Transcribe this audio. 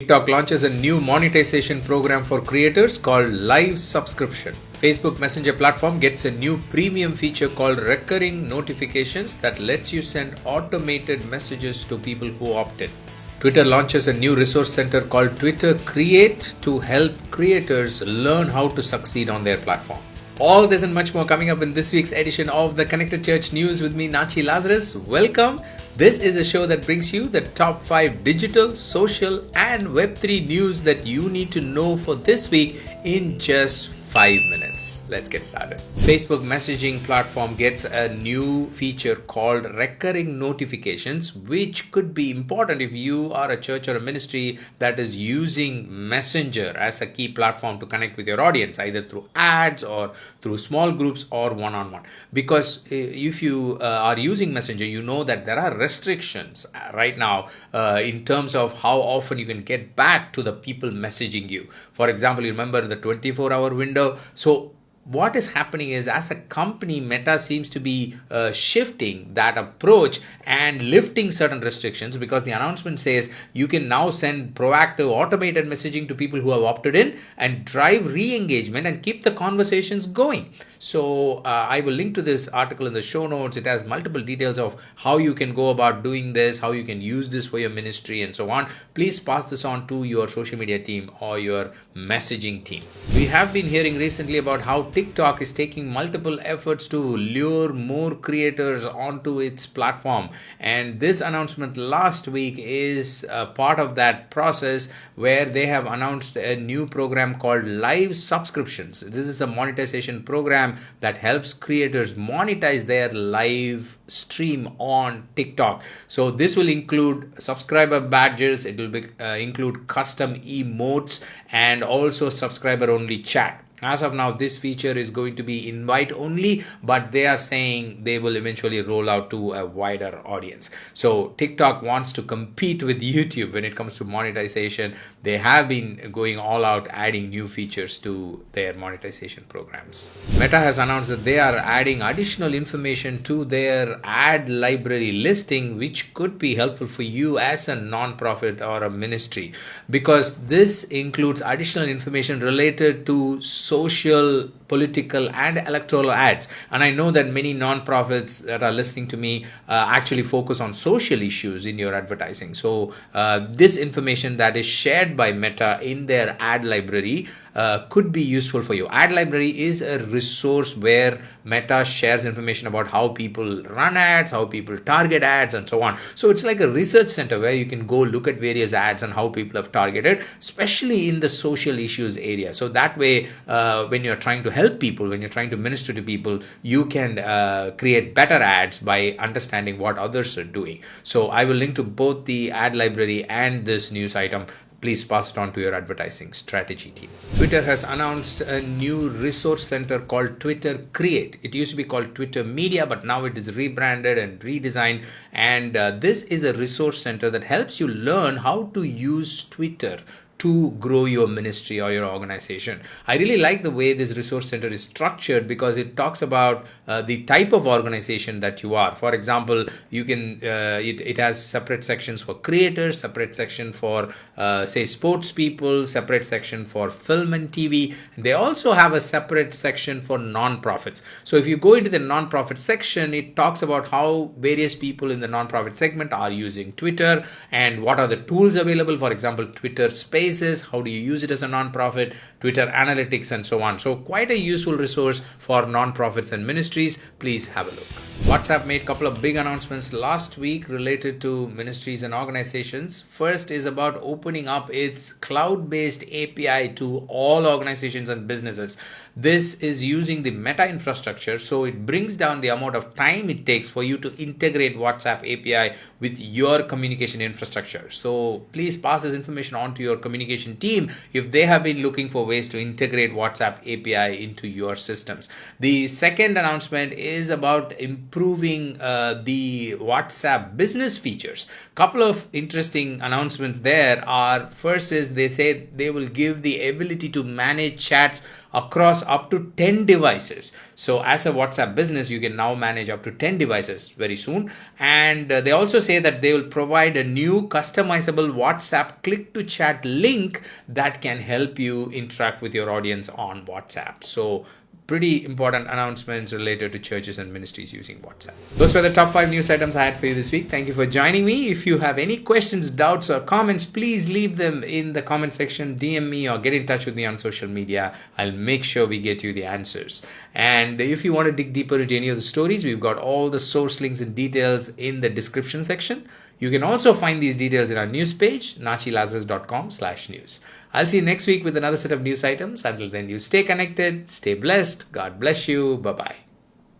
TikTok launches a new monetization program for creators called Live Subscription. Facebook Messenger platform gets a new premium feature called Recurring Notifications that lets you send automated messages to people who opt in. Twitter launches a new resource center called Twitter Create to help creators learn how to succeed on their platform. All this and much more coming up in this week's edition of the Connected Church News with me, Nachi Lazarus. Welcome. This is the show that brings you the top 5 digital, social, and Web3 news that you need to know for this week in just 5 minutes. Let's get started. Facebook messaging platform gets a new feature called Recurring Notifications, which could be important if you are a church or a ministry that is using Messenger as a key platform to connect with your audience, either through ads or through small groups or one-on-one. Because if you are using Messenger, you know that there are restrictions right now in terms of how often you can get back to the people messaging you. For example, you remember the 24-hour window. So what is happening is, as a company, Meta seems to be shifting that approach and lifting certain restrictions, because the announcement says you can now send proactive automated messaging to people who have opted in and drive re-engagement and keep the conversations going. So I will link to this article in the show notes. It has multiple details of how you can go about doing this, how you can use this for your ministry and so on. Please pass this on to your social media team or your messaging team. We have been hearing recently about how TikTok is taking multiple efforts to lure more creators onto its platform. And this announcement last week is a part of that process, where they have announced a new program called Live Subscriptions. This is a monetization program that helps creators monetize their live stream on TikTok. So this will include subscriber badges, it will include custom emotes, and also subscriber only chat. As of now, this feature is going to be invite only, but they are saying they will eventually roll out to a wider audience. So TikTok wants to compete with YouTube when it comes to monetization. They have been going all out, adding new features to their monetization programs. Meta has announced that they are adding additional information to their ad library listing, which could be helpful for you as a non-profit or a ministry, because this includes additional information related to social, political, and electoral ads. And I know that many non-profits that are listening to me actually focus on social issues in your advertising. So this information that is shared by Meta in their ad library could be useful for you. Ad library is a resource where Meta shares information about how people run ads, how people target ads, and so on. So it's like a research center where you can go look at various ads and how people have targeted, especially in the social issues area. So that way, when you're trying to help people, when you're trying to minister to people, you can create better ads by understanding what others are doing. So I will link to both the ad library and this news item. Please pass it on to your advertising strategy team. Twitter has announced a new resource center called Twitter Create. It used to be called Twitter Media, but now it is rebranded and redesigned. And this is a resource center that helps you learn how to use Twitter to grow your ministry or your organization. I really like the way this resource center is structured, because it talks about the type of organization that you are. For example, you can it has separate sections for creators, separate section for say sports people, separate section for film and TV. They also have a separate section for non-profits. So if you go into the non-profit section, it talks about how various people in the non-profit segment are using Twitter and what are the tools available. For example, Twitter Space, how do you use it as a non-profit, Twitter Analytics, and so on. So quite a useful resource for non-profits and ministries. Please have a look. WhatsApp made a couple of big announcements last week related to ministries and organizations. First is about opening up its cloud-based API to all organizations and businesses. This is using the Meta infrastructure, so it brings down the amount of time it takes for you to integrate WhatsApp API with your communication infrastructure. So please pass this information on to your communication team if they have been looking for ways to integrate WhatsApp API into your systems. The second announcement is about improving the WhatsApp business features. Couple of interesting announcements there are, first is they say they will give the ability to manage chats across up to 10 devices. So as a WhatsApp business, you can now manage up to 10 devices very soon. And they also say that they will provide a new customizable WhatsApp click to chat link that can help you interact with your audience on WhatsApp. So pretty important announcements related to churches and ministries using WhatsApp. Those were the top 5 news items I had for you this week. Thank you for joining me. If you have any questions, doubts, or comments, please leave them in the comment section, DM me, or get in touch with me on social media. I'll make sure we get you the answers. And if you want to dig deeper into any of the stories, we've got all the source links and details in the description section. You can also find these details in our news page, nachilazarus.com/news. I'll see you next week with another set of news items. Until then, you stay connected, stay blessed. God bless you. Bye-bye.